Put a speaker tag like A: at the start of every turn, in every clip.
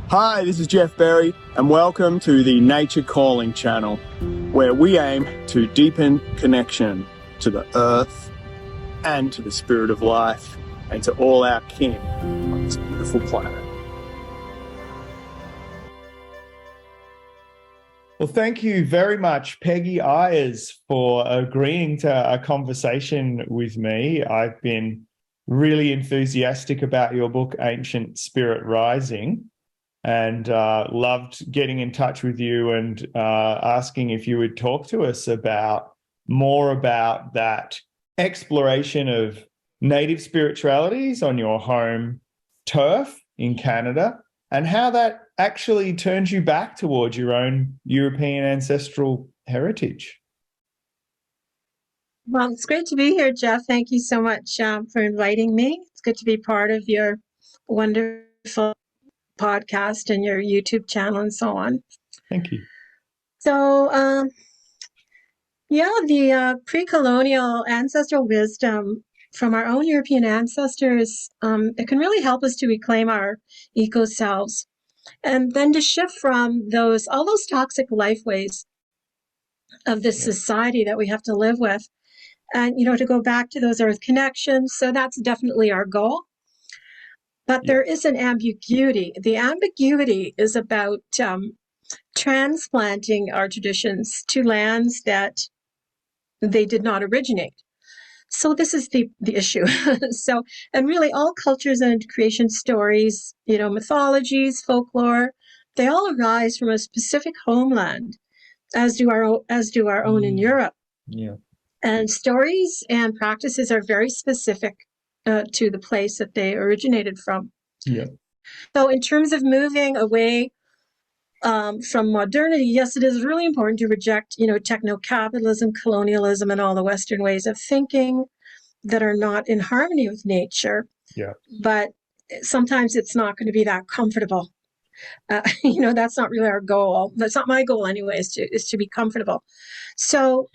A: Hi, this is Geoff Berry, and welcome to the Nature Calling channel, where we aim to deepen connection to the earth and to the spirit of life and to all our kin on this beautiful planet. Well, thank you very much, Pegi Eyers, for agreeing to a conversation with me. I've been really enthusiastic about your book, Ancient Spirit Rising, and loved getting in touch with you and asking if you would talk to us about more about that exploration of native spiritualities on your home turf in Canada and how that actually turns you back towards your own European ancestral heritage.
B: Well, it's great to be here, Geoff. Thank you so much for inviting me. It's good to be part of your wonderful podcast and your YouTube channel and so on.
A: Thank you.
B: So, the pre-colonial ancestral wisdom from our own European ancestors, it can really help us to reclaim our eco-selves and then to shift from all those toxic life ways of this society that we have to live with. And, to go back to those earth connections. So that's definitely our goal. But there is an ambiguity. The ambiguity is about transplanting our traditions to lands that they did not originate. So this is the issue. And really all cultures and creation stories, mythologies, folklore, they all arise from a specific homeland, as do our own in Europe.
A: Yeah.
B: And stories and practices are very specific to the place that they originated from.
A: Yeah.
B: So in terms of moving away from modernity, yes, it is really important to reject, techno-capitalism, colonialism, and all the Western ways of thinking that are not in harmony with nature.
A: Yeah.
B: But sometimes it's not going to be that comfortable. That's not really our goal. That's not my goal anyway, is to be comfortable. So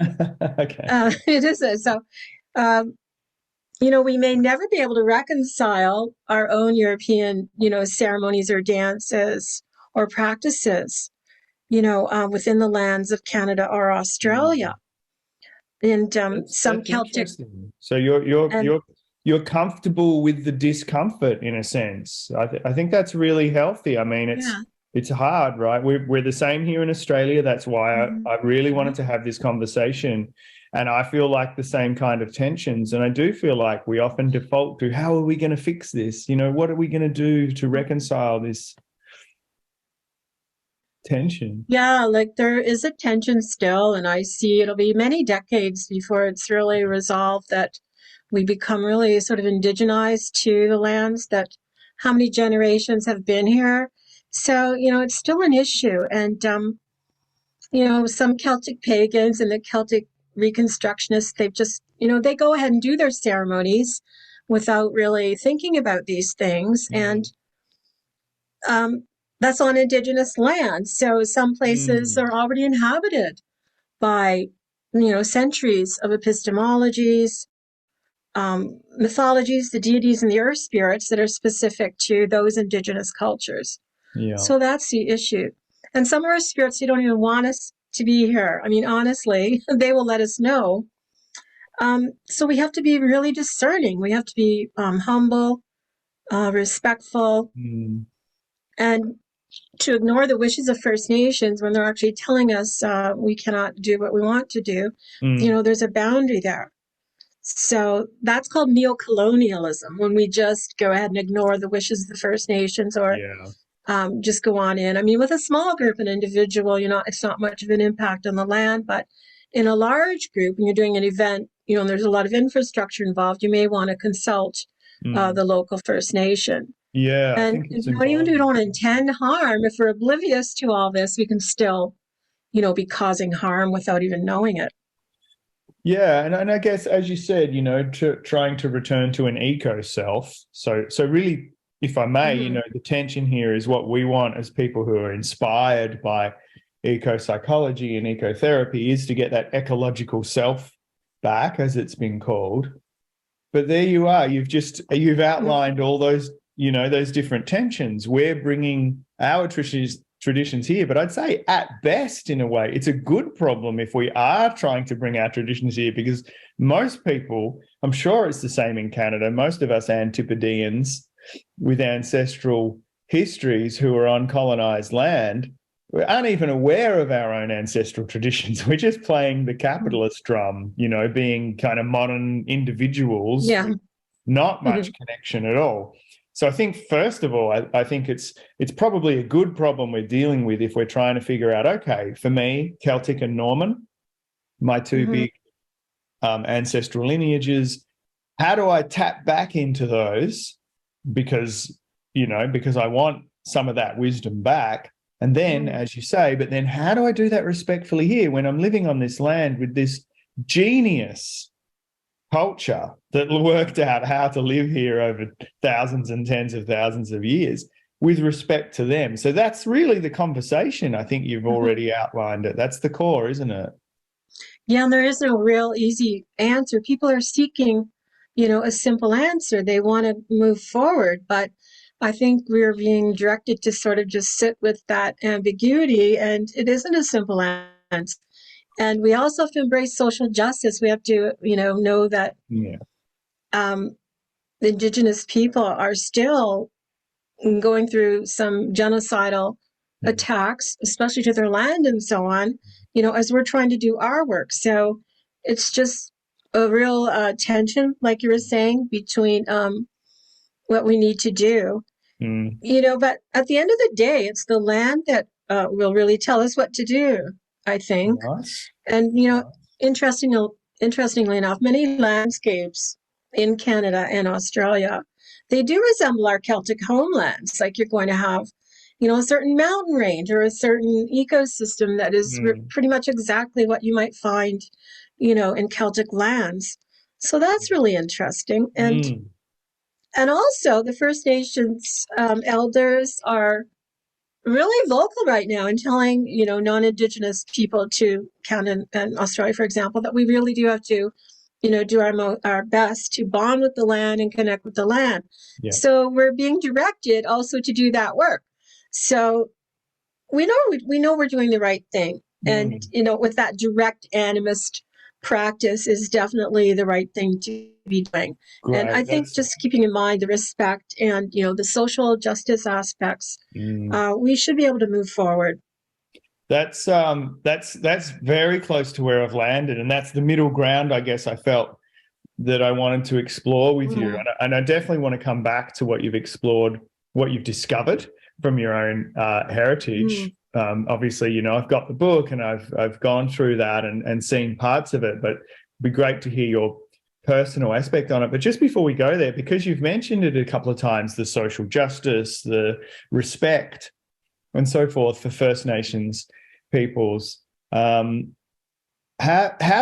A: okay.
B: It is. So, we may never be able to reconcile our own European, ceremonies or dances or practices, within the lands of Canada or Australia. And some Celtic.
A: So you're comfortable with the discomfort in a sense. I think that's really healthy. I mean, it's hard, right? We're the same here in Australia. That's why I really wanted to have this conversation. And I feel like the same kind of tensions. And I do feel like we often default to, how are we going to fix this? What are we going to do to reconcile this tension?
B: Yeah, like there is a tension still. And I see it'll be many decades before it's really resolved that we become really sort of indigenized to the lands that how many generations have been here. So, it's still an issue. And, some Celtic pagans and the Celtic reconstructionists, they've just, they go ahead and do their ceremonies without really thinking about these things. And that's on Indigenous land. So some places are already inhabited by, centuries of epistemologies, mythologies, the deities and the earth spirits that are specific to those Indigenous cultures.
A: Yeah.
B: So that's the issue. And some earth spirits, they don't even want us to be here. I mean, honestly, they will let us know. So we have to be really discerning. We have to be humble, respectful, and to ignore the wishes of First Nations when they're actually telling us we cannot do what we want to do. There's a boundary there. So that's called neo-colonialism, when we just go ahead and ignore the wishes of the First Nations or just go on in. I mean, with a small group, an individual, it's not much of an impact on the land, but in a large group, when you're doing an event, and there's a lot of infrastructure involved, you may want to consult the local First Nation.
A: Yeah,
B: and
A: I think it's
B: even if we don't intend harm, if we're oblivious to all this, we can still, be causing harm without even knowing it.
A: Yeah, and I guess, as you said, trying to return to an eco-self. So really, if I may, the tension here is what we want as people who are inspired by eco-psychology and ecotherapy is to get that ecological self back, as it's been called. But there you are. You've outlined all those those different tensions. We're bringing our traditions here, but I'd say at best, in a way, it's a good problem if we are trying to bring our traditions here, because most people, I'm sure it's the same in Canada, most of us Antipodeans with ancestral histories who are on colonized land, we aren't even aware of our own ancestral traditions. We're just playing the capitalist drum, being kind of modern individuals, with not much connection at all. So I think, first of all, I think it's probably a good problem we're dealing with if we're trying to figure out, okay, for me, Celtic and Norman, my two big ancestral lineages, how do I tap back into those? Because I want some of that wisdom back. And then, as you say, but then how do I do that respectfully here when I'm living on this land with this genius culture that worked out how to live here over thousands and tens of thousands of years with respect to them? So that's really the conversation. I think you've already outlined it. That's the core, isn't it?
B: Yeah, and there is no real easy answer. People are seeking, a simple answer. They want to move forward, but I think we're being directed to sort of just sit with that ambiguity, and it isn't a simple answer. And we also have to embrace social justice. We have to, know that Indigenous people are still going through some genocidal attacks, especially to their land and so on, as we're trying to do our work. So it's just a real tension, like you were saying, between what we need to do. But at the end of the day, it's the land that will really tell us what to do, I think.
A: Nice.
B: And, interestingly enough, many landscapes in Canada and Australia, they do resemble our Celtic homelands. Like you're going to have, a certain mountain range or a certain ecosystem that is pretty much exactly what you might find, in Celtic lands. So that's really interesting. And also the First Nations elders are really vocal right now in telling, non-Indigenous people to Canada and Australia, for example, that we really do have to, do our best to bond with the land and connect with the land. Yeah. So we're being directed also to do that work. So we know we're doing the right thing. And, with that direct animist practice is definitely the right thing to be doing. Great. And I think just keeping in mind the respect and, the social justice aspects, we should be able to move forward.
A: That's very close to where I've landed. And that's the middle ground, I guess, I felt that I wanted to explore with you. And I definitely want to come back to what you've explored, what you've discovered from your own heritage. Obviously, I've got the book and I've gone through that and seen parts of it, but it'd be great to hear your personal aspect on it. But just before we go there, because you've mentioned it a couple of times, the social justice, the respect and so forth for First Nations peoples, how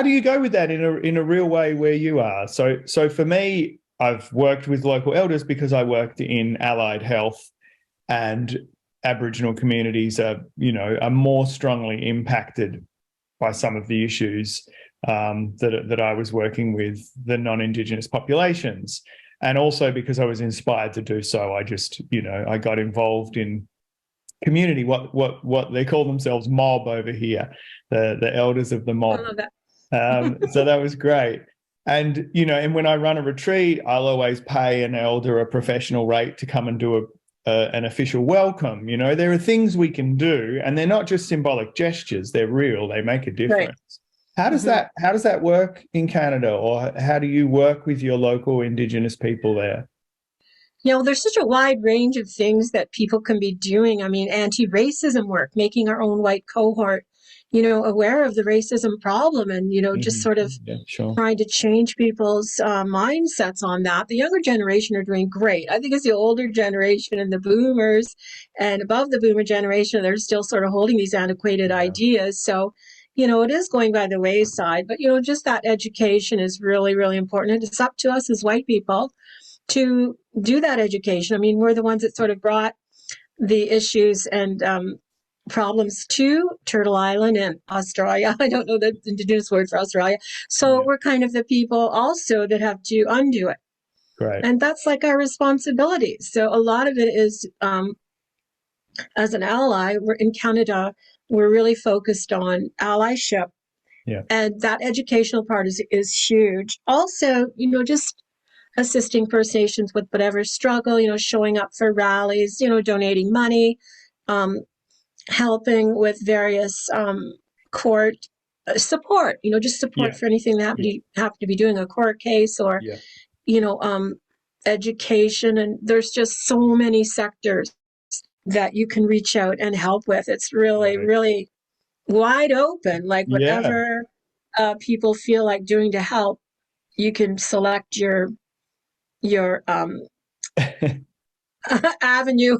A: do you go with that in a real way where you are? So for me, I've worked with local elders because I worked in allied health, and Aboriginal communities are more strongly impacted by some of the issues that I was working with the non-Indigenous populations. And also because I was inspired to do so, I just, I got involved in community, what they call themselves mob over here, the elders of the mob. I love that. So that was great. And, and when I run a retreat, I'll always pay an elder a professional rate to come and do an official welcome. There are things we can do, and they're not just symbolic gestures, they're real, they make a difference. Right. How does that work in Canada, or how do you work with your local Indigenous people there?
B: There's such a wide range of things that people can be doing. I mean, anti-racism work, making our own white cohort, aware of the racism problem and, just sort of trying to change people's mindsets on that. The younger generation are doing great. I think it's the older generation and the boomers and above the boomer generation, they're still sort of holding these antiquated ideas. So, it is going by the wayside, but, just that education is really, really important. And it's up to us as white people to do that education. I mean, we're the ones that sort of brought the issues and problems to Turtle Island and Australia. I don't know the Indigenous word for Australia. So we're kind of the people also that have to undo it.
A: Great.
B: And that's like our responsibility. So a lot of it is, as an ally, we're in Canada, we're really focused on allyship.
A: Yeah.
B: And that educational part is huge. Also, just assisting First Nations with whatever struggle, showing up for rallies, donating money, helping with various court support, just support for anything that happen to be doing a court case or, education. And there's just so many sectors that you can reach out and help with. It's really, really wide open. Like whatever people feel like doing to help, you can select your avenue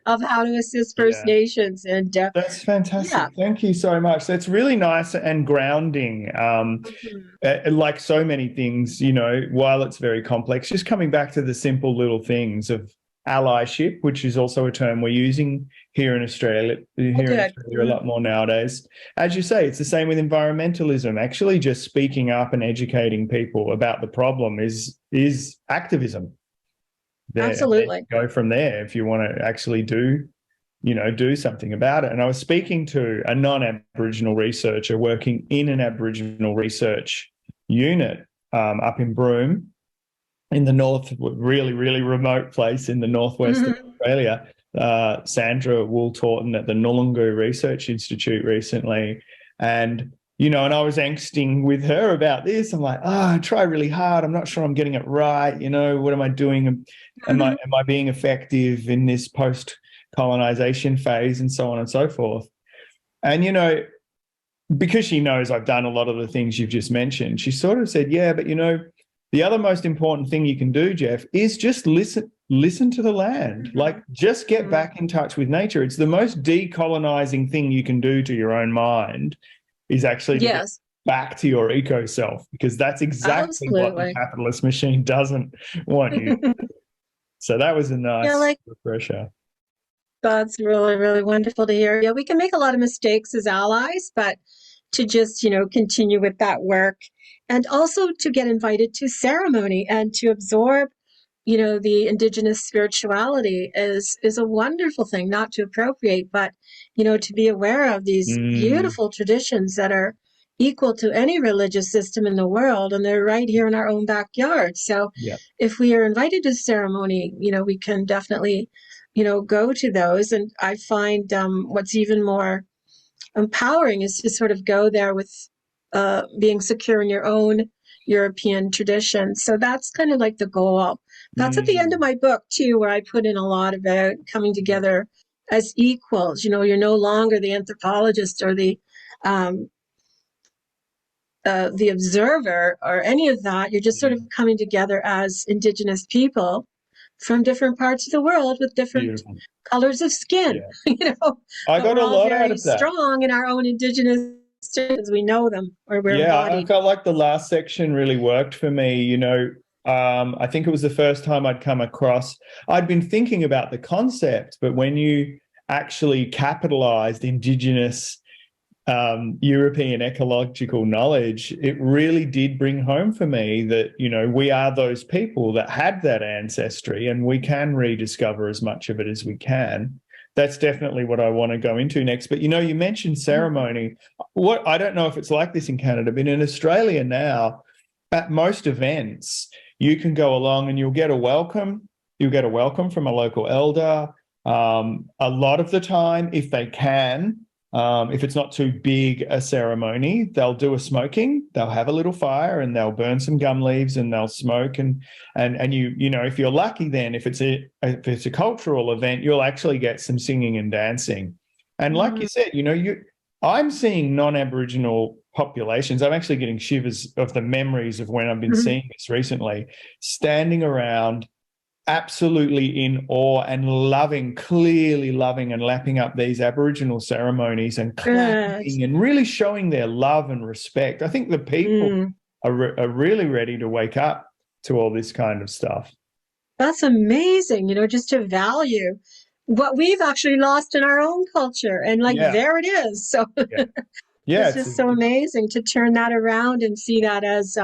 B: of how to assist First Nations. And
A: that's fantastic. Thank you so much. That's really nice and grounding. Like so many things, while it's very complex, just coming back to the simple little things of allyship, which is also a term we're using here in Australia, a lot more nowadays. As you say, it's the same with environmentalism. Actually, just speaking up and educating people about the problem is activism.
B: Absolutely.
A: Go from there if you want to actually do something about it. And I was speaking to a non-Aboriginal researcher working in an Aboriginal research unit up in Broome, in the north, really, really remote place in the northwest of Australia. Sandra Wool-Torton at the Noongar Research Institute recently. And and I was angsting with her about this. I'm like, I try really hard. I'm not sure I'm getting it right. What am I doing? Am I being effective in this post-colonization phase and so on and so forth? And, because she knows I've done a lot of the things you've just mentioned, she sort of said, but, the other most important thing you can do, Geoff, is just listen to the land. Like, just get back in touch with nature. It's the most decolonizing thing you can do to your own mind, is actually to get back to your eco self, because that's exactly what the capitalist machine doesn't want you to do. So that was a nice refresher.
B: That's really, really wonderful to hear. Yeah, we can make a lot of mistakes as allies, but to just, continue with that work, and also to get invited to ceremony and to absorb, the Indigenous spirituality is a wonderful thing, not to appropriate, but, to be aware of these beautiful traditions that are equal to any religious system in the world, and they're right here in our own backyard. So if we are invited to ceremony, we can definitely, go to those. And I find what's even more empowering is to sort of go there with being secure in your own European tradition. So that's kind of like the goal. That's at the end of my book too, where I put in a lot about coming together as equals. You're no longer the anthropologist or the observer or any of that. You're just sort of coming together as Indigenous people from different parts of the world with different colors of skin.
A: I got a lot out of that.
B: Strong in our own Indigenous as we know them, or we're embodied.
A: I felt like the last section really worked for me. I think it was the first time I'd come across. I'd been thinking about the concept, but when you actually capitalized Indigenous European ecological knowledge, it really did bring home for me that, we are those people that had that ancestry, and we can rediscover as much of it as we can. That's definitely what I want to go into next. But, you mentioned ceremony. I don't know if it's like this in Canada, but in Australia now, at most events, you can go along and you'll get a welcome. You'll get a welcome from a local elder. A lot of the time, if they can, if it's not too big a ceremony, they'll do a smoking. They'll have a little fire and they'll burn some gum leaves and they'll smoke. And if you're lucky, then if it's a cultural event, you'll actually get some singing and dancing. And like you said, I'm seeing non-Aboriginal populations. I'm actually getting shivers of the memories of when I've been seeing this recently, standing around absolutely in awe and clearly loving and lapping up these Aboriginal ceremonies and clapping and really showing their love and respect. I think the people are really ready to wake up to all this kind of stuff.
B: That's amazing, just to value what we've actually lost in our own culture. And there it is. So it's just so amazing to turn that around and see that as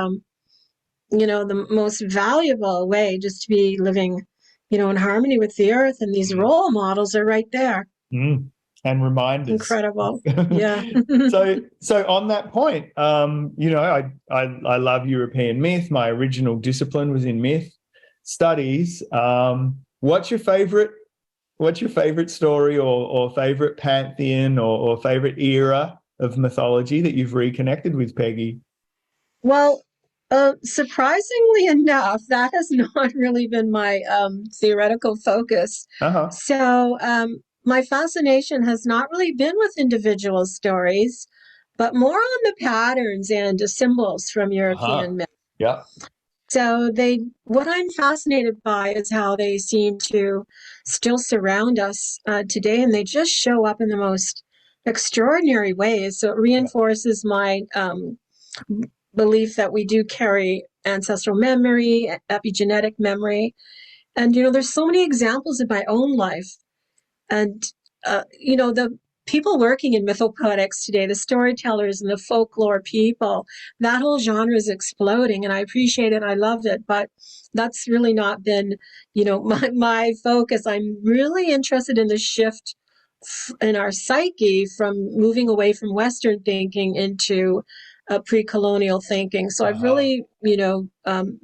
B: the most valuable way just to be living, in harmony with the earth. And these role models are right there.
A: And reminders.
B: Incredible. Yeah.
A: So on that point, I love European myth. My original discipline was in myth studies. What's your favorite story or favorite pantheon or favorite era of mythology that you've reconnected with, Pegi?
B: Well, surprisingly enough, that has not really been my theoretical focus.
A: Uh-huh.
B: So my fascination has not really been with individual stories, but more on the patterns and the symbols from European myth.
A: Yeah.
B: So what I'm fascinated by is how they seem to still surround us today, and they just show up in the most extraordinary ways. So it reinforces my belief that we do carry ancestral memory, epigenetic memory. And, there's so many examples in my own life. And, the people working in mythopoetics today, the storytellers and the folklore people, that whole genre is exploding, and I appreciate it. I loved it, but that's really not been, my focus. I'm really interested in the shift in our psyche from moving away from Western thinking into pre-colonial thinking. So I've really,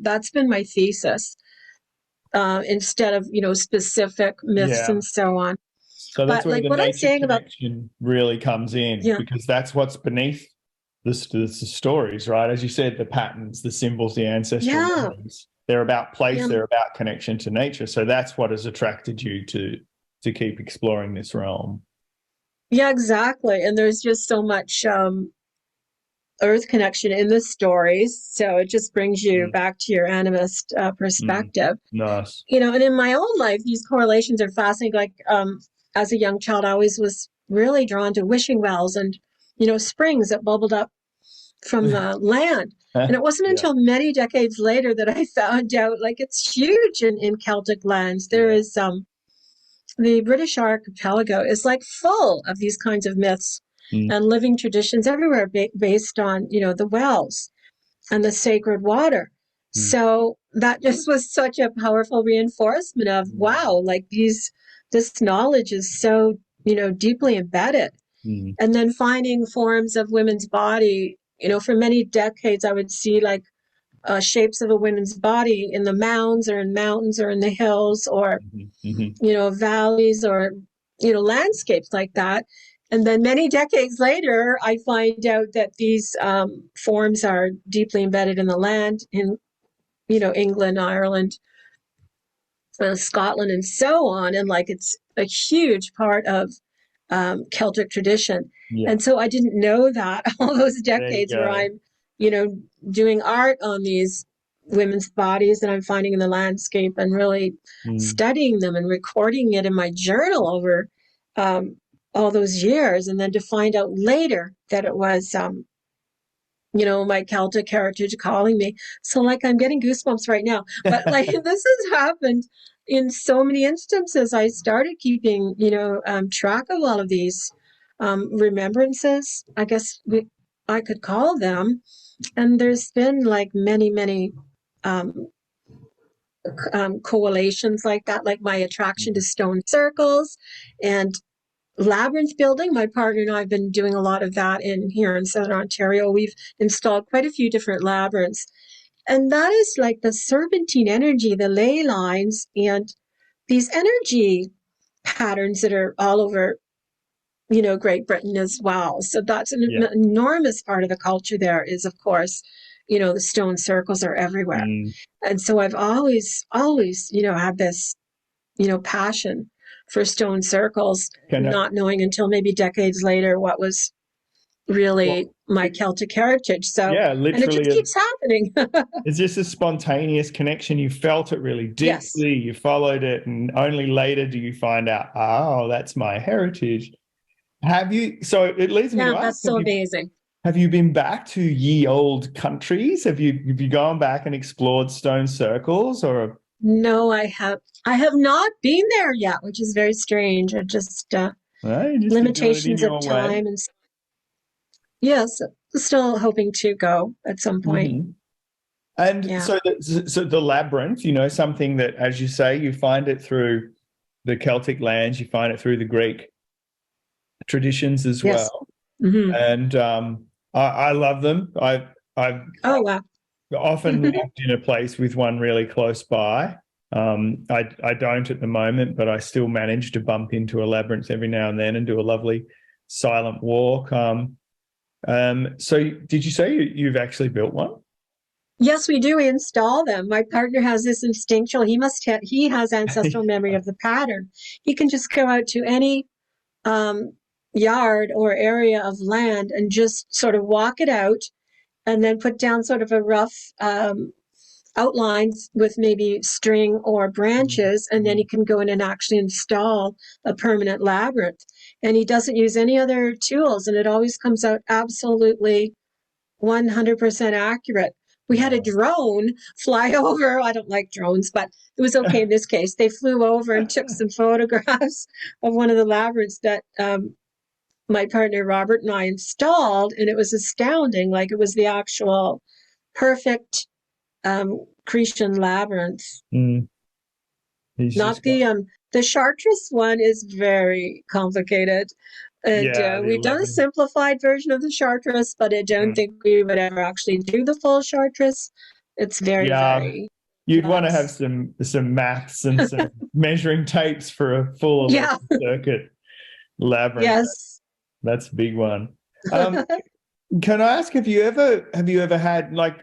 B: that's been my thesis instead of, specific myths and so on.
A: So that's
B: but
A: where
B: like
A: the
B: what I'm
A: nature
B: saying
A: connection really comes in, because that's what's beneath the stories, right? As you said, the patterns, the symbols, the ancestral memories. They're about place, they're about connection to nature. So that's what has attracted you to keep exploring this realm.
B: Yeah, exactly. And there's just so much earth connection in the stories. So it just brings you back to your animist perspective.
A: Nice.
B: And in my own life, these correlations are fascinating. Like as a young child, I always was really drawn to wishing wells and, springs that bubbled up from the land. And it wasn't until many decades later that I found out, like, it's huge in Celtic lands. There is the British archipelago is like full of these kinds of myths and living traditions everywhere based on, the wells and the sacred water. So that just was such a powerful reinforcement of, wow, like this knowledge is so, deeply embedded. And then finding forms of women's body, for many decades, I would see like shapes of a woman's body in the mounds or in mountains or in the hills or, valleys or, landscapes like that. And then many decades later, I find out that these forms are deeply embedded in the land in, England, Ireland, Scotland, and so on. And like it's a huge part of Celtic tradition. And so I didn't know that all those decades where I'm, doing art on these women's bodies that I'm finding in the landscape and really studying them and recording it in my journal over all those years. And then to find out later that it was, my Celtic heritage calling me. So like I'm getting goosebumps right now, but like this has happened in so many instances. I started keeping, track of all of these remembrances, I guess I could call them. And there's been like many correlations like that, like my attraction to stone circles and labyrinth building. My partner and I have been doing a lot of that here in Southern Ontario. We've installed quite a few different labyrinths. And that is like the serpentine energy, the ley lines, and these energy patterns that are all over, Great Britain as well. So that's an enormous part of the culture there is, of course, the stone circles are everywhere. And so I've always, had this, passion for stone circles, not knowing until maybe decades later what was really my Celtic heritage. So,
A: literally,
B: and it just keeps happening.
A: It's just a spontaneous connection. You felt it really deeply. You followed it, and only later do you find out, oh, that's my heritage. Have you? So it leads me to ask,
B: that's so amazing.
A: Have you been back to ye old countries? Have you gone back and explored stone circles or?
B: No, I have not been there yet, which is very strange. I just limitations of time and yes, still hoping to go at some point.
A: And
B: Yeah.
A: so the labyrinth, something that, as you say, you find it through the Celtic lands, you find it through the Greek traditions as
B: Yes.
A: well.
B: Hmm.
A: And I love them. I've
B: Oh, wow.
A: often lived in a place with one really close by. I don't at the moment, but I still manage to bump into a labyrinth every now and then and do a lovely silent walk. So did you say you've actually built one?
B: Yes, we do. We install them. My partner has this instinctual. He has ancestral memory of the pattern. He can just go out to any um, yard or area of land and just sort of walk it out, and then put down sort of a rough outlines with maybe string or branches, and then he can go in and actually install a permanent labyrinth. And he doesn't use any other tools, and it always comes out absolutely 100% accurate. We had a drone fly over. I don't like drones, but it was okay in this case. They flew over and took some photographs of one of the labyrinths that my partner Robert and I installed, and it was astounding. Like, it was the actual perfect Cretan labyrinth.
A: Mm. He's
B: Not
A: just got,
B: the Chartreuse one is very complicated. And
A: yeah, the
B: we've done a
A: 11.
B: simplified version of the Chartreuse, but I don't think we would ever actually do the full Chartreuse. It's very,
A: Yeah,
B: very,
A: you'd want to have
B: yes.
A: some maths and some measuring tapes for a full
B: Yeah,
A: 11 circuit labyrinth.
B: yes.
A: That's a big one. Can I ask, have you ever had, like,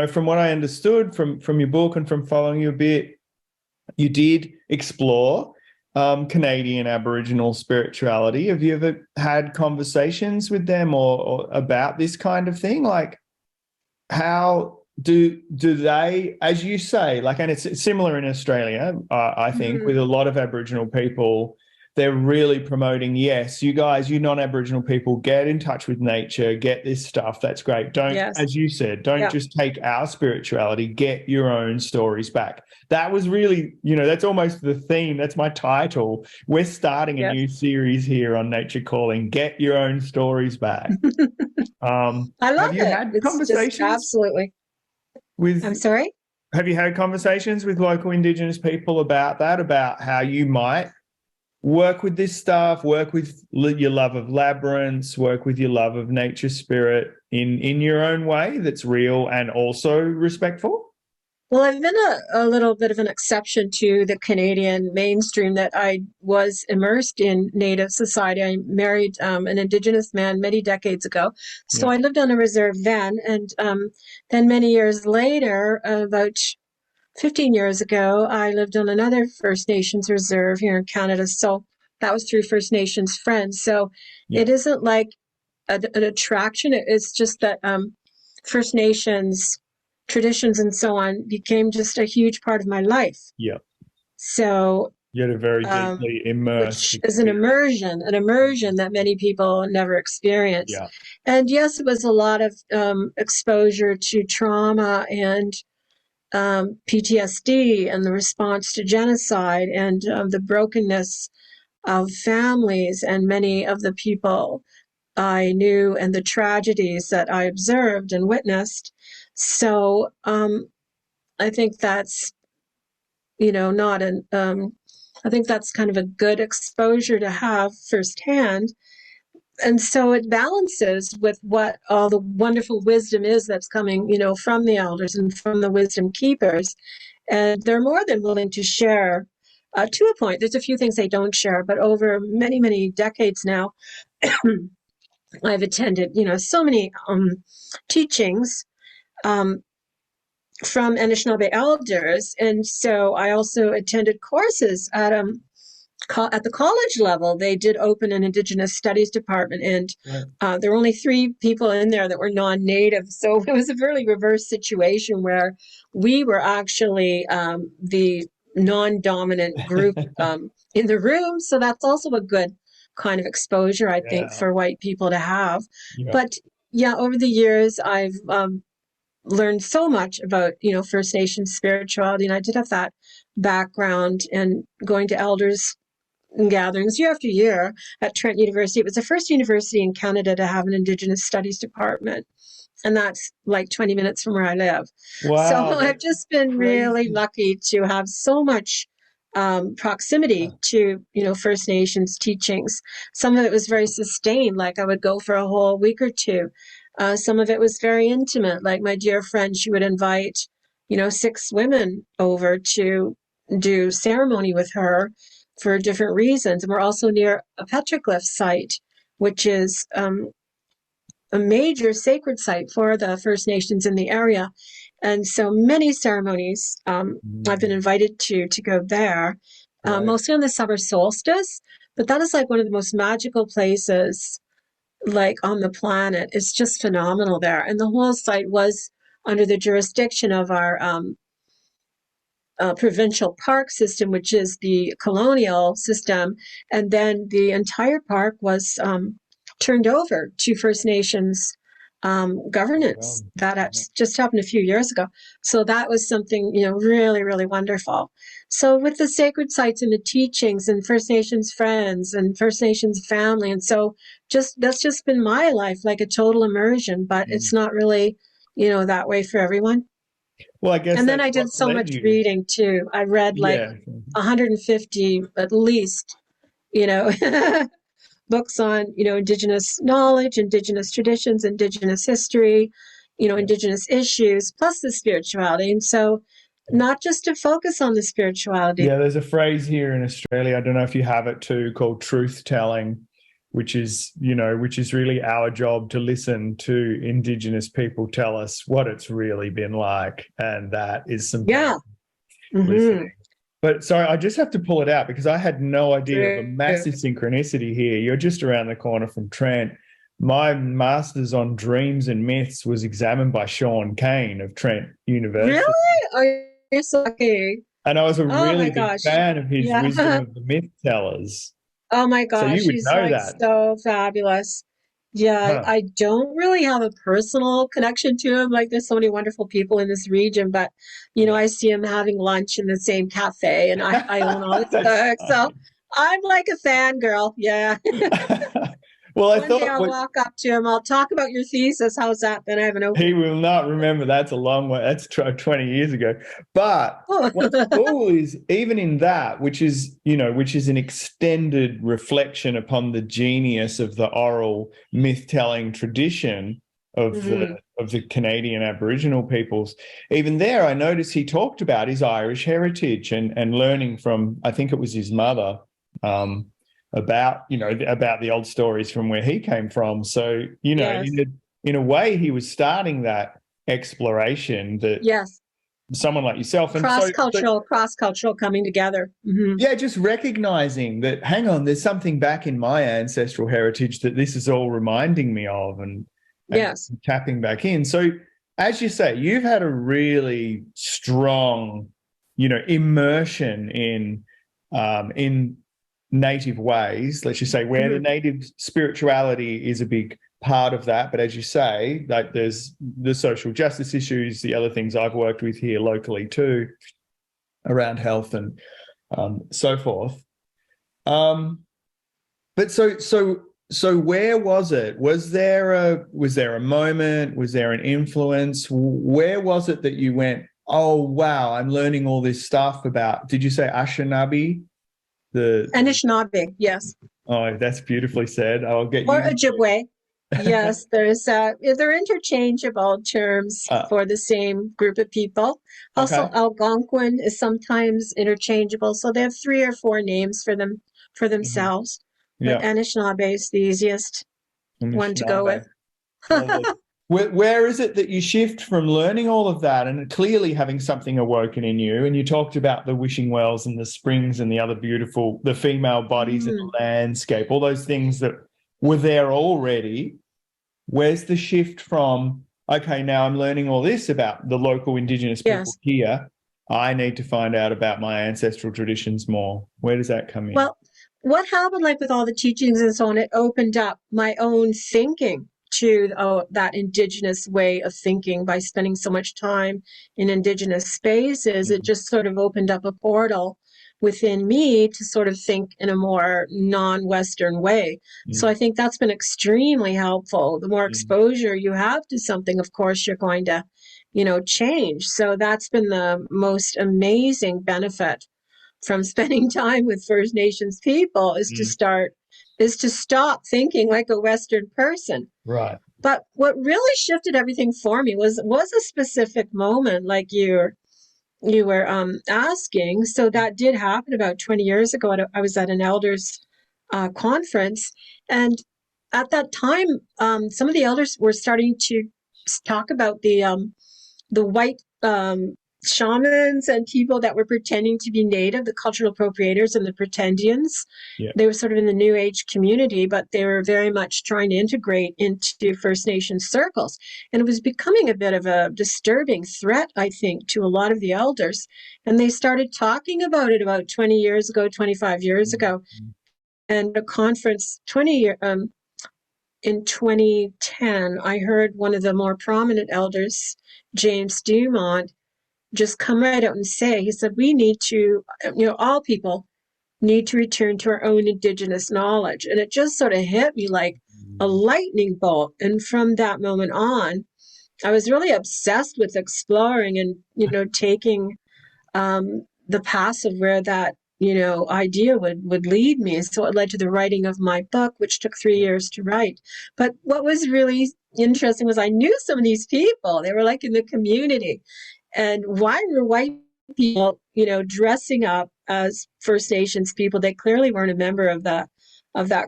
A: from what I understood from your book and from following you a bit, you did explore Canadian Aboriginal spirituality. Have you ever had conversations with them or about this kind of thing? Like, how do they, as you say, like, and it's similar in Australia, I think, with a lot of Aboriginal people, they're really promoting, yes, you guys, you non-Aboriginal people, get in touch with nature, get this stuff. That's great. Don't,
B: Yes.
A: as you said, don't
B: Yeah.
A: just take our spirituality, get your own stories back. That was really, that's almost the theme. That's my title. We're starting a
B: Yes.
A: new series here on Nature Calling, Get Your Own Stories Back.
B: I love
A: Have you
B: it.
A: had
B: It's just
A: conversations
B: absolutely. I'm
A: with
B: sorry?
A: have you had conversations with local Indigenous people about that, about how you might work with this stuff, work with your love of labyrinths, work with your love of nature spirit in your own way that's real and also respectful?
B: Well, I've been a little bit of an exception to the Canadian mainstream that I was immersed in Native society. I married an Indigenous man many decades ago. So
A: Yeah.
B: I lived on a reserve then. And then many years later, about 15 years ago, I lived on another First Nations reserve here in Canada. So that was through First Nations friends. So
A: Yeah.
B: it isn't like an attraction. It's just that First Nations traditions and so on became just a huge part of my life.
A: Yeah.
B: So,
A: You had a very deeply immersed
B: which is an
A: experience.
B: immersion that many people never experience.
A: Yeah.
B: And yes, it was a lot of exposure to trauma and PTSD and the response to genocide and the brokenness of families and many of the people I knew and the tragedies that I observed and witnessed. So I think that's, not an, I think that's kind of a good exposure to have firsthand. And so it balances with what all the wonderful wisdom is that's coming, from the elders and from the wisdom keepers. And they're more than willing to share to a point. There's a few things they don't share, but over many, many decades now, I've attended, so many teachings from Anishinaabe elders, and so I also attended courses at the college level. They did open an Indigenous Studies department, and there were only 3 people in there that were non-Native. So it was a really reverse situation where we were actually the non-dominant group in the room. So that's also a good kind of exposure, I think, for white people to have.
A: Yeah.
B: But yeah, over the years, I've learned so much about, First Nations spirituality, and I did have that background and going to elders gatherings year after year at Trent University. It was the first university in Canada to have an Indigenous Studies department. and that's like 20 minutes from where I live. So
A: Wow,
B: I've
A: that's
B: just been really
A: crazy.
B: lucky to have so much proximity to, First Nations teachings. Some of it was very sustained, like I would go for a whole week or two. Some of it was very intimate, like my dear friend, she would invite, 6 women over to do ceremony with her for different reasons. And we're also near a petroglyph site, which is a major sacred site for the First Nations in the area. And so many ceremonies I've been invited to go there,
A: Right.
B: mostly on the summer solstice. But that is like one of the most magical places like on the planet. It's just phenomenal there. And the whole site was under the jurisdiction of our provincial park system, which is the colonial system. And then the entire park was turned over to First Nations governance. That just happened a few years ago. So that was something, really, really wonderful. So with the sacred sites and the teachings and First Nations friends and First Nations family. And so that's just been my life, like a total immersion, but it's not really, that way for everyone.
A: Well, I guess
B: And then
A: that's
B: I did
A: what's
B: so
A: led
B: much
A: you.
B: reading too. I read like
A: Yeah.
B: 150 at least, you know, books on, Indigenous knowledge, Indigenous traditions, Indigenous history, Indigenous issues, plus the spirituality. And so not just to focus on the spirituality.
A: Yeah, there's a phrase here in Australia, I don't know if you have it too, called truth telling, which is really our job to listen to Indigenous people tell us what it's really been like. And that is some listening. But sorry, I just have to pull it out because I had no idea of a massive synchronicity here. You're just around the corner from Trent. My master's on dreams and myths was examined by Sean Kane of Trent University.
B: Really? Oh, you're so lucky.
A: And I was a really big
B: gosh.
A: fan of his wisdom of the myth tellers.
B: Oh my
A: So
B: gosh,
A: you would
B: she's
A: know
B: like
A: that.
B: so fabulous. Yeah,
A: Huh.
B: I don't really have a personal connection to him. Like there's so many wonderful people in this region, but I see him having lunch in the same cafe and I own all his books. So I'm like a fangirl. Yeah.
A: Well, I
B: One day
A: thought
B: I'll walk up to him. I'll talk about your thesis. How's that? Then I have an
A: he
B: opening.
A: will not remember. That's a long way. That's 20 years ago. But
B: Oh.
A: what's cool is even in that, which is an extended reflection upon the genius of the oral myth-telling tradition of the Canadian Aboriginal peoples. Even there, I noticed he talked about his Irish heritage and learning from, I think it was his mother, about the old stories from where he came from. So
B: Yes.
A: in a way, he was starting that exploration that
B: Yes.
A: someone like yourself and
B: cross-cultural coming together.
A: Yeah, just recognizing that, hang on, there's something back in my ancestral heritage that this is all reminding me of and
B: Yes.
A: tapping back in. So as you say, you've had a really strong, immersion in native ways, let's just say, where the native spirituality is a big part of that. But as you say, like there's the social justice issues, the other things I've worked with here locally too, around health and so forth. But so where was it? Was there a moment? Was there an influence? Where was it that you went, oh wow, I'm learning all this stuff about, did you say Anishinaabe?
B: Anishinaabe, yes.
A: Oh, that's beautifully said. I'll get you.
B: Or Ojibwe. Yes, they're interchangeable terms for the same group of people. Also,
A: Okay.
B: Algonquin is sometimes interchangeable, so they have 3 or 4 names for themselves. But Anishinaabe is the easiest one to go with.
A: Where is it that you shift from learning all of that and clearly having something awoken in you? And you talked about the wishing wells and the springs and the other beautiful, the female bodies in the landscape, all those things that were there already. Where's the shift from, okay, now I'm learning all this about the local Indigenous people here. I need to find out about my ancestral traditions more. Where does that come in?
B: Well, what happened, like with all the teachings and so on, it opened up my own thinking to that Indigenous way of thinking by spending so much time in Indigenous spaces. It just sort of opened up a portal within me to sort of think in a more non-Western way. So I think that's been extremely helpful. The more exposure you have to something, of course, you're going to, change. So that's been the most amazing benefit from spending time with First Nations people is to stop thinking like a Western person.
A: Right.
B: But what really shifted everything for me was a specific moment, like you were asking. So that did happen about 20 years ago. I was at an elders conference, and at that time, some of the elders were starting to talk about the white shamans and people that were pretending to be native, the cultural appropriators and the pretendians.
A: Yeah.
B: They were sort of in the New Age community, but they were very much trying to integrate into First Nations circles. And it was becoming a bit of a disturbing threat, I think, to a lot of the elders. And they started talking about it about 20 years ago, 25 years ago. And a conference in 2010, I heard one of the more prominent elders, James Dumont, just come right out and say, he said, we need to, all people need to return to our own Indigenous knowledge. And it just sort of hit me like a lightning bolt. And from that moment on, I was really obsessed with exploring and, taking the path of where that, idea would lead me. So it led to the writing of my book, which took 3 years to write. But what was really interesting was I knew some of these people. They were like in the community. And why were white people, dressing up as First Nations people? They clearly weren't a member of that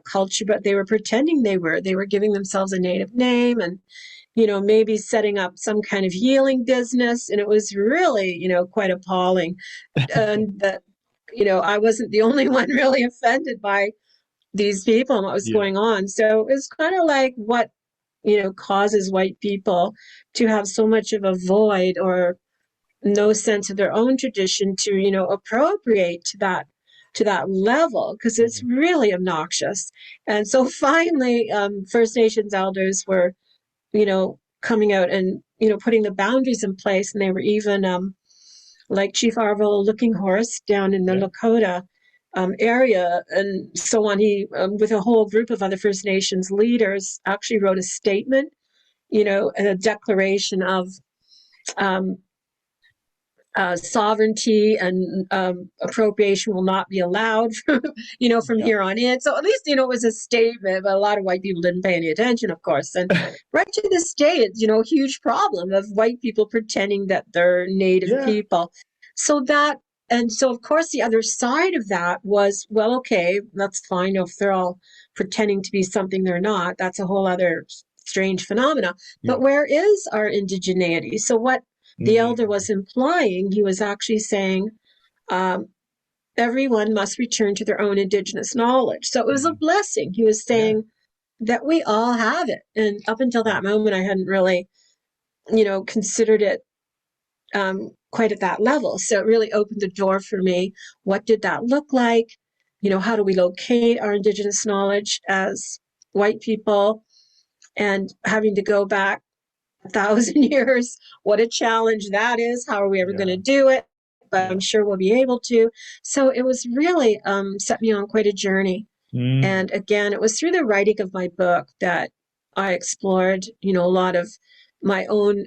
B: culture, but they were pretending they were. They were giving themselves a native name and, maybe setting up some kind of healing business. And it was really, quite appalling. And that, I wasn't the only one really offended by these people and what was going on. So it was kind of like what, causes white people to have so much of a void or no sense of their own tradition to, appropriate to that level, because it's really obnoxious. And so finally, First Nations elders were, coming out and, putting the boundaries in place. And they were even like Chief Arvil Looking Horse down in the Lakota area and so on. He, with a whole group of other First Nations leaders, actually wrote a statement, and a declaration of sovereignty and appropriation will not be allowed, from here on in. So at least, it was a statement, but a lot of white people didn't pay any attention, of course. And right to this day, it's, a huge problem of white people pretending that they're native people. So of course, the other side of that was, well, okay, that's fine. If they're all pretending to be something they're not, that's a whole other strange phenomena. But where is our indigeneity? So what the elder was implying, he was actually saying, everyone must return to their own Indigenous knowledge. So it was a blessing. He was saying that we all have it. And up until that moment, I hadn't really, considered it quite at that level. So it really opened the door for me. What did that look like? How do we locate our Indigenous knowledge as white people? And having to go back 1,000 years, what a challenge that is. How are we ever going to do it? But I'm sure we'll be able to. So it was really set me on quite a journey. And again, it was through the writing of my book that I explored, a lot of my own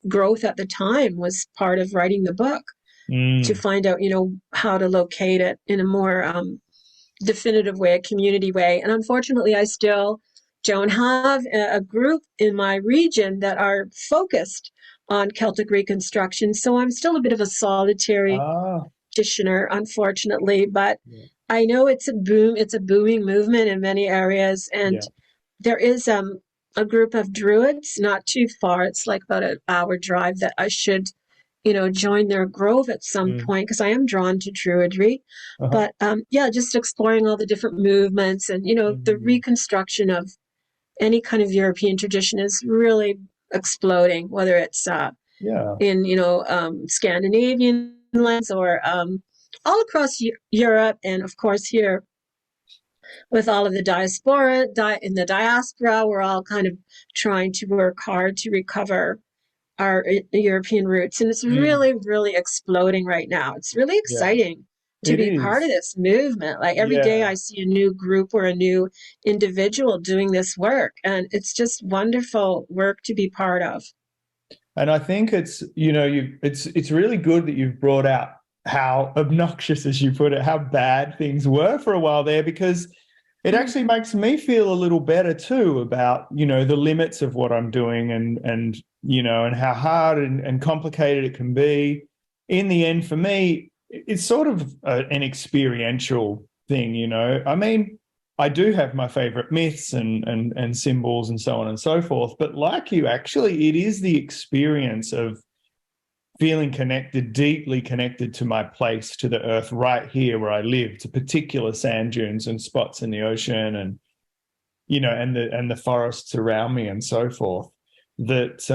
B: growth at the time was part of writing the book to find out, how to locate it in a more definitive way, a community way. And unfortunately, I still don't have a group in my region that are focused on Celtic reconstruction. So I'm still a bit of a solitary practitioner, unfortunately, but I know it's a booming movement in many areas. And there is a group of Druids not too far. It's like about an hour drive that I should, join their grove at some point, because I am drawn to Druidry. But just exploring all the different movements and, the reconstruction of any kind of European tradition is really exploding, whether it's in, Scandinavian lands or all across Europe. And of course here with all of the diaspora, in the diaspora, we're all kind of trying to work hard to recover our European roots. And it's really, really exploding right now. It's really exciting to
A: It
B: be part of
A: is.
B: this movement. Like every day
A: Yeah.
B: I see a new group or a new individual doing this work, and it's just wonderful work to be part of.
A: And I think it's, it's really good that you've brought out how obnoxious, as you put it, how bad things were for a while there, because it actually makes me feel a little better too about, the limits of what I'm doing and how hard and complicated it can be. In the end, for me, it's sort of an experiential thing. I mean, I do have my favorite myths and symbols and so on and so forth. But like you, actually, it is the experience of feeling connected, deeply connected to my place, to the earth right here where I live, to particular sand dunes and spots in the ocean and, and the forests around me and so forth. That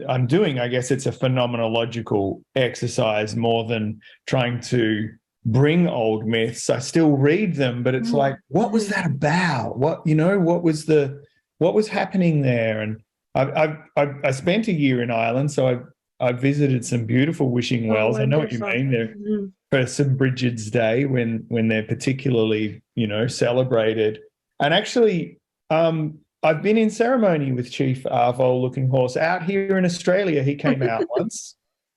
A: I'm doing. I guess it's a phenomenological exercise more than trying to bring old myths. I still read them, but it's like, what was that about? What what was happening there? And I spent a year in Ireland, so I visited some beautiful wishing wells. I know what you mean. They're for St. Bridget's Day when they're particularly celebrated. And actually, I've been in ceremony with Chief Arvo Looking Horse out here in Australia. He came out once.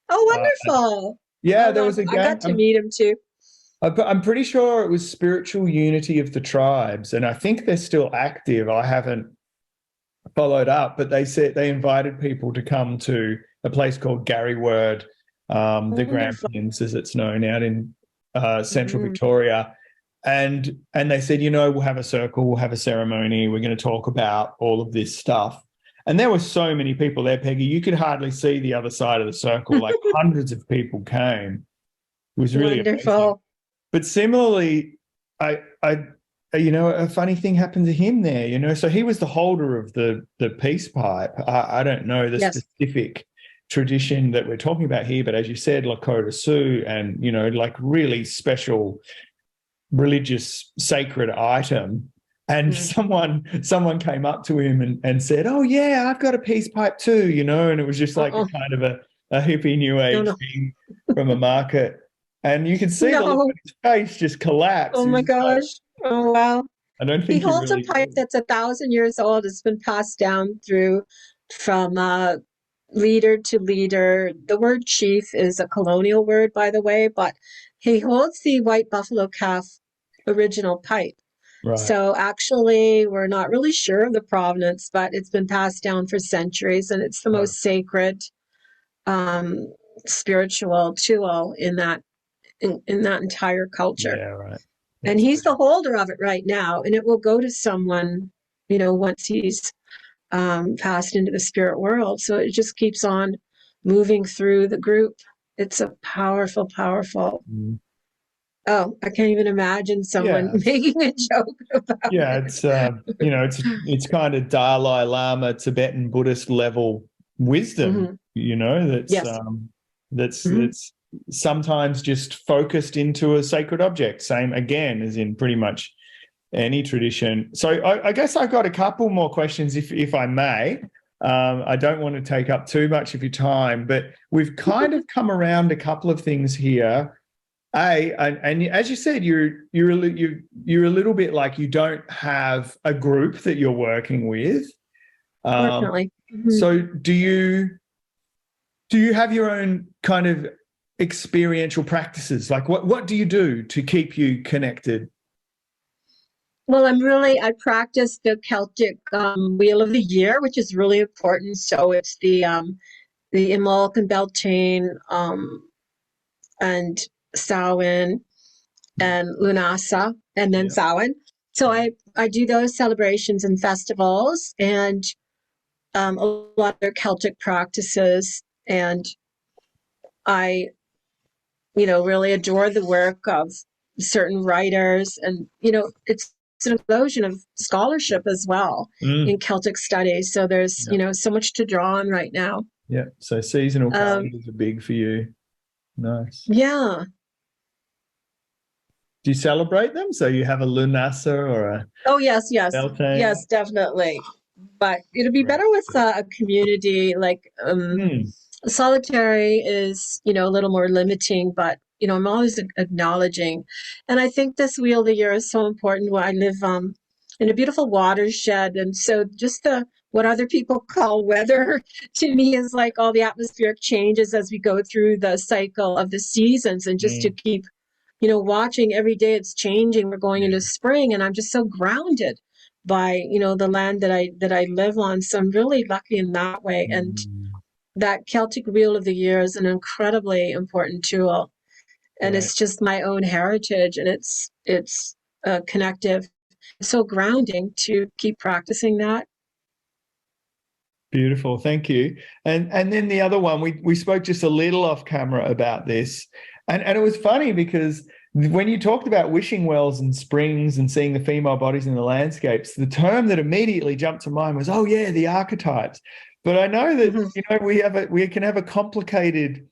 B: Oh, wonderful.
A: Yeah, there was a
B: I got to meet him too.
A: I'm pretty sure it was Spiritual Unity of the Tribes, and I think they're still active. I haven't followed up, but they said they invited people to come to a place called Gary Word, the Grampians, as it's known, out in central Victoria. And they said, we'll have a circle, we'll have a ceremony, we're going to talk about all of this stuff. And there were so many people there, Peggy, you could hardly see the other side of the circle. Like hundreds of people came. It was really
B: wonderful.
A: Amazing. But similarly, a funny thing happened to him there, so he was the holder of the peace pipe. I don't know the specific tradition that we're talking about here, but as you said, Lakota Sioux and, like really special religious sacred item. And someone came up to him and said, oh yeah, I've got a peace pipe too, and it was just like a kind of a hippie new age thing from a market. And you can see the look on his face just collapse.
B: Oh my gosh. Oh wow.
A: I don't think
B: he holds a pipe that's 1,000 years old. It's been passed down through from leader to leader. The word chief is a colonial word, by the way, but he holds the white buffalo calf original pipe. Right. So actually, we're not really sure of the provenance, but it's been passed down for centuries, and it's the most sacred spiritual tool in that entire culture.
A: Yeah, right.
B: And he's the holder of it right now, and it will go to someone, once he's passed into the spirit world. So it just keeps on moving through the group. It's a powerful. Oh, I can't even imagine someone making a joke about it.
A: Yeah, it's it's kind of Dalai Lama Tibetan Buddhist level wisdom, that's sometimes just focused into a sacred object. Same again as in pretty much any tradition. So I guess I've got a couple more questions, if I may. I don't want to take up too much of your time, but we've kind of come around a couple of things here. And as you said, you're a little bit like you don't have a group that you're working with.
B: Definitely.
A: So do you have your own kind of experiential practices? Like what do you do to keep you connected?
B: Well, I practice the Celtic Wheel of the Year, which is really important. So it's the Imbolc and Beltane and Samhain and Lunasa and then Samhain. So I do those celebrations and festivals and a lot of their Celtic practices. And I, really adore the work of certain writers. And, it's an explosion of scholarship as well in Celtic studies. So there's, so much to draw on right now.
A: Yeah. So seasonal calendars are big for you. Nice.
B: Yeah.
A: Do you celebrate them? So you have a Lunasa or a...
B: Oh, yes.
A: Beltane?
B: Yes, definitely. But it'd be better with a community. Like solitary is, a little more limiting, but I'm always acknowledging. And I think this wheel of the year is so important. Where I live in a beautiful watershed, and so just the what other people call weather to me is like all the atmospheric changes as we go through the cycle of the seasons, and just to keep watching every day it's changing. We're going into spring, and I'm just so grounded by the land that I live on. So I'm really lucky in that way. And that Celtic Wheel of the Year is an incredibly important tool, and it's just my own heritage, and it's connective, so grounding to keep practicing that.
A: Beautiful, thank you. And then the other one, we spoke just a little off camera about this, and it was funny because when you talked about wishing wells and springs and seeing the female bodies in the landscapes, the term that immediately jumped to mind was, oh yeah, the archetypes. But I know that we can have a complicated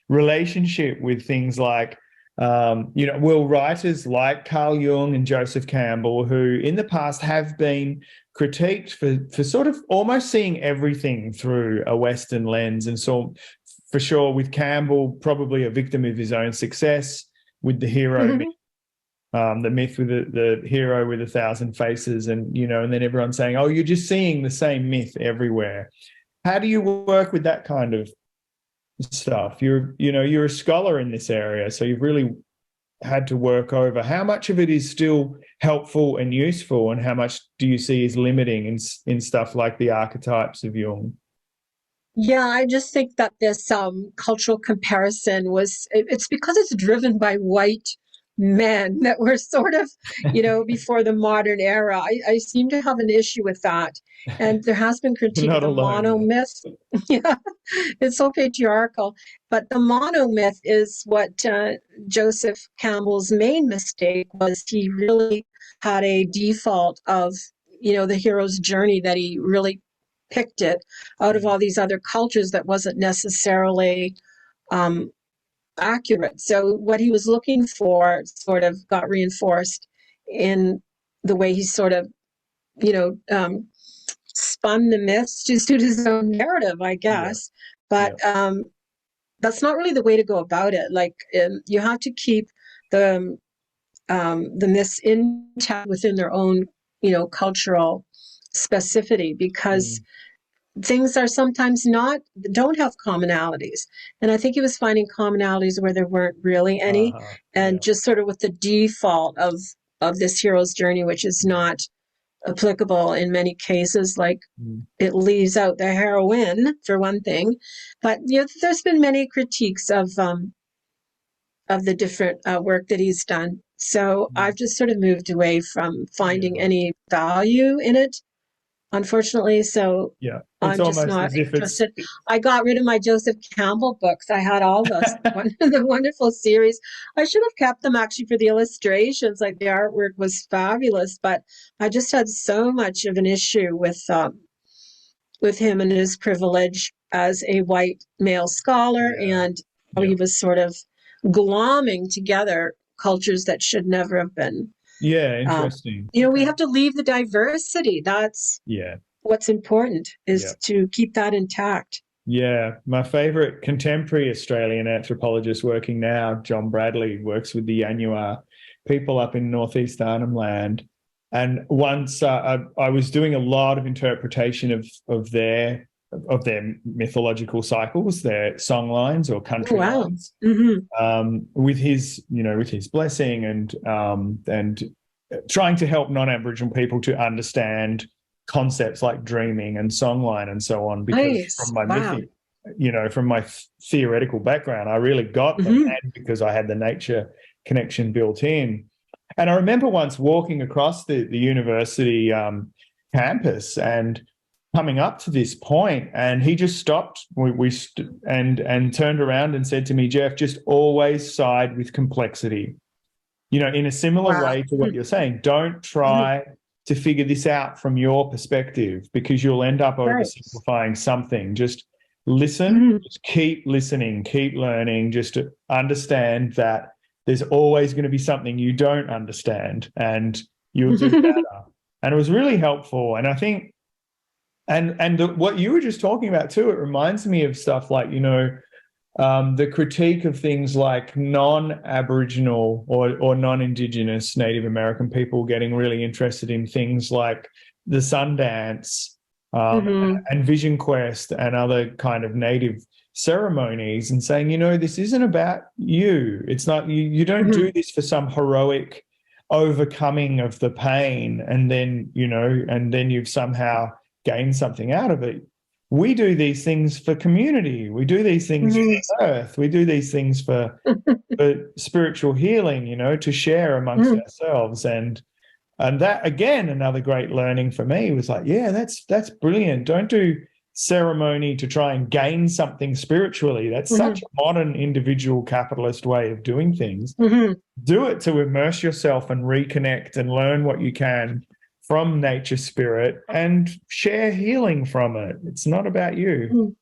A: relationship with things like writers like Carl Jung and Joseph Campbell, who in the past have been critiqued for sort of almost seeing everything through a Western lens. And so for sure with Campbell, probably a victim of his own success with the hero myth, the myth with the hero with 1,000 faces, and and then everyone saying, oh, you're just seeing the same myth everywhere. How do you work with that kind of stuff? You're a scholar in this area, so you've really had to work over how much of it is still helpful and useful, and how much do you see is limiting in stuff like the archetypes of Jung?
B: Yeah, I just think that this cultural comparison it's because it's driven by white men that were sort of, before the modern era. I seem to have an issue with that. And there has been critique of the monomyth. Yeah, it's so patriarchal. But the monomyth is what Joseph Campbell's main mistake was. He really had a default of, the hero's journey, that he really picked it out of all these other cultures that wasn't necessarily accurate. So what he was looking for sort of got reinforced in the way he sort of, spun the myths to suit his own narrative, I guess. But that's not really the way to go about it. Like you have to keep the myths intact within their own, cultural specificity, because things are sometimes don't have commonalities. And I think he was finding commonalities where there weren't really any, and just sort of with the default of this hero's journey, which is not applicable in many cases. Like it leaves out the heroine for one thing. But there's been many critiques of the different work that he's done. So I've just sort of moved away from finding any value in it, unfortunately. So I'm just not interested. I got rid of my Joseph Campbell books. I had all those, the wonderful series. I should have kept them actually for the illustrations. Like the artwork was fabulous, but I just had so much of an issue with him and his privilege as a white male scholar, and how he was sort of glomming together cultures that should never have been.
A: Yeah, interesting.
B: We have to leave the diversity. That's what's important, is to keep that intact.
A: Yeah, my favorite contemporary Australian anthropologist working now, John Bradley, works with the Yanyuwa people up in northeast Arnhem Land. And once I was doing a lot of interpretation of their mythological cycles, their song lines or country lines, with his blessing and trying to help non-Aboriginal people to understand concepts like dreaming and songline and so on. Because from my mythic, from my theoretical background, I really got them, and because I had the nature connection built in. And I remember once walking across the university campus and coming up to this point, and he just stopped and turned around and said to me, Geoff, just always side with complexity. In a similar way to what you're saying, don't try to figure this out from your perspective, because you'll end up oversimplifying something. Just listen, just keep listening, keep learning, just to understand that there's always going to be something you don't understand, and you'll do better. And it was really helpful. And I think, what you were just talking about too, it reminds me of stuff like, the critique of things like non-Aboriginal or non-Indigenous Native American people getting really interested in things like the Sundance and Vision Quest and other kind of Native ceremonies, and saying, this isn't about you. It's not you don't do this for some heroic overcoming of the pain and then you've somehow gained something out of it. We do these things for community. We do these things for earth. We do these things for spiritual healing, to share amongst ourselves. And that, again, another great learning for me was like, yeah, that's brilliant. Don't do ceremony to try and gain something spiritually. That's such a modern individual capitalist way of doing things. Do it to immerse yourself and reconnect and learn what you can from nature spirit and share healing from it. It's not about you.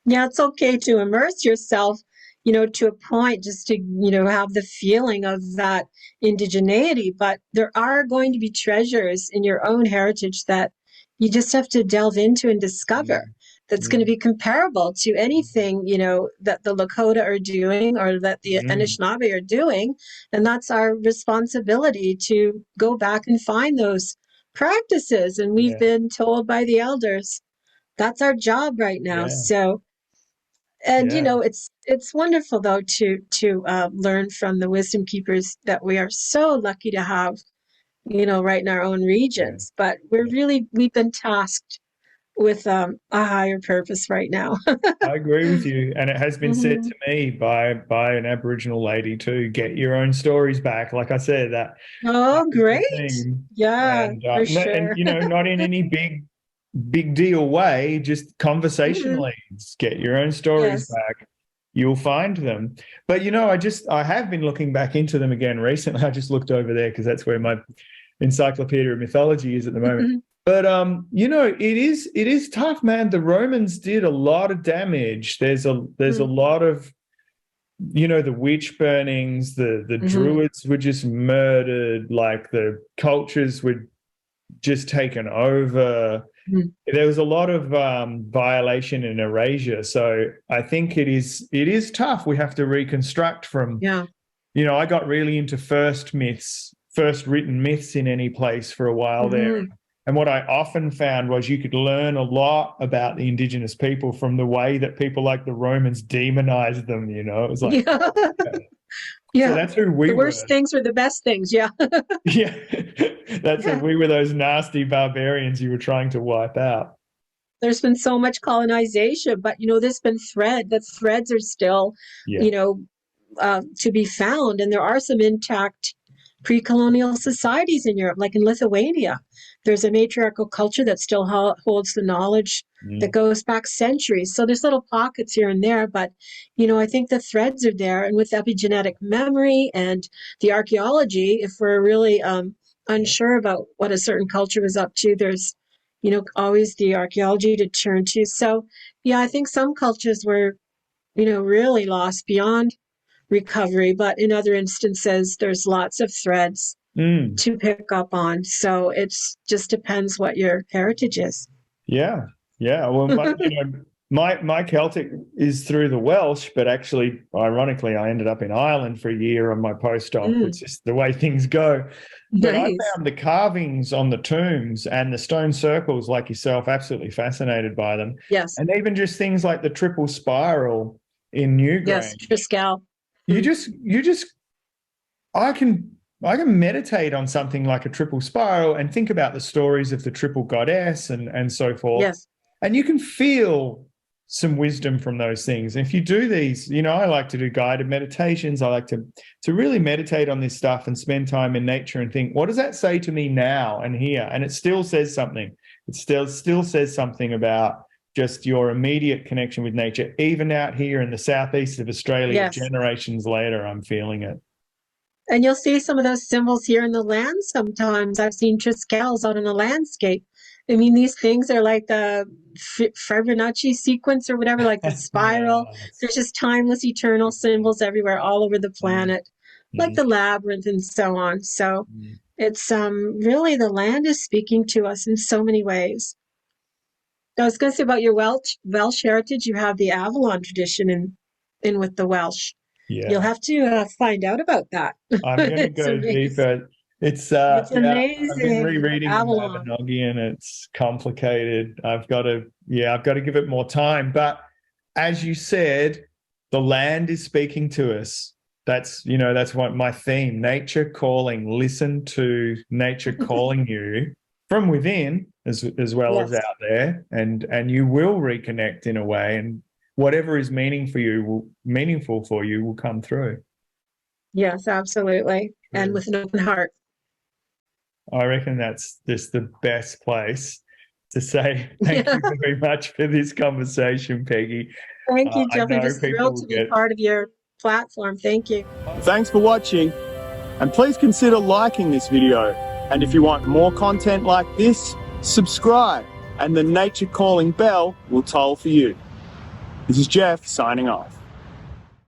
B: Yeah, it's okay to immerse yourself, to a point, just to, have the feeling of that indigeneity. But there are going to be treasures in your own heritage that you just have to delve into and discover. That's going to be comparable to anything, that the Lakota are doing or that the Anishinaabe are doing. And that's our responsibility to go back and find those practices. And we've been told by the elders, that's our job right now. So, and, it's wonderful, though, to learn from the wisdom keepers that we are so lucky to have, right in our own regions. But we've been tasked with a higher purpose right now.
A: I agree with you. And it has been said to me by an Aboriginal lady too, get your own stories back. Like I said, that.
B: Oh, great. Yeah,
A: and,
B: for sure.
A: And, not in any big deal way, just conversationally, get your own stories back. You'll find them. But, I have been looking back into them again recently. I just looked over there because that's where my encyclopedia of mythology is at the moment. But it is tough, man. The Romans did a lot of damage. There's a lot of, the witch burnings, the Druids were just murdered, like the cultures were just taken over. There was a lot of violation and erasure. So I think it is tough. We have to reconstruct from. I got really into first written myths in any place for a while there. And what I often found was you could learn a lot about the Indigenous people from the way that people like the Romans demonized them, It was like, So that's who we were.
B: The worst things were the best things,
A: That's who we were, those nasty barbarians you were trying to wipe out.
B: There's been so much colonization, but, there's been the threads are still, to be found. And there are some intact pre-colonial societies in Europe, like in Lithuania. There's a matriarchal culture that still holds the knowledge that goes back centuries. So there's little pockets here and there, but, I think the threads are there. And with epigenetic memory and the archaeology, if we're really unsure about what a certain culture was up to, there's, always the archaeology to turn to. So, I think some cultures were, really lost beyond recovery, but in other instances, there's lots of threads to pick up on. So it just depends what your heritage is.
A: Yeah. Well, my Celtic is through the Welsh, but actually, ironically, I ended up in Ireland for a year on my postdoc. It's just the way things go. But I found the carvings on the tombs and the stone circles, like yourself, absolutely fascinated by them.
B: Yes.
A: And even just things like the triple spiral in Newgrange.
B: Yes, Triskel.
A: I can meditate on something like a triple spiral and think about the stories of the triple goddess and so forth.
B: Yes.
A: And you can feel some wisdom from those things. And if you do these, I like to do guided meditations. I like to really meditate on this stuff and spend time in nature and think, what does that say to me now and here? And it still says something. It still says something about just your immediate connection with nature, even out here in the southeast of Australia, generations later, I'm feeling it.
B: And you'll see some of those symbols here in the land sometimes. I've seen Triskells out in the landscape. I mean, these things are like the Fibonacci sequence or whatever, like the spiral. There's just timeless, eternal symbols everywhere, all over the planet, like the labyrinth and so on. So it's really, the land is speaking to us in so many ways. I was going to say about your Welsh heritage, you have the Avalon tradition, and in with the Welsh.
A: Yeah.
B: You'll have to find out about that.
A: I'm going to
B: It's
A: go
B: amazing.
A: deeper. It's
B: It's
A: I've been
B: amazing.
A: rereading the
B: Avalon.
A: Mabinogi, and it's complicated. I've got to give it more time. But as you said, the land is speaking to us. That's what my theme, nature calling. Listen to nature calling you from within as well as
B: Yes.
A: out there, and you will reconnect in a way, and whatever is meaningful for you will come through.
B: Yes, absolutely. And with an open heart.
A: I reckon that's just the best place to say thank you very much for this conversation, Peggy.
B: Thank you,
A: I
B: Geoff. I'm
A: know
B: just
A: people
B: thrilled
A: will
B: to be
A: get...
B: part of your platform. Thank you.
C: Thanks for watching, and please consider liking this video. And if you want more content like this, subscribe, and the nature calling bell will toll for you. This is Geoff signing off.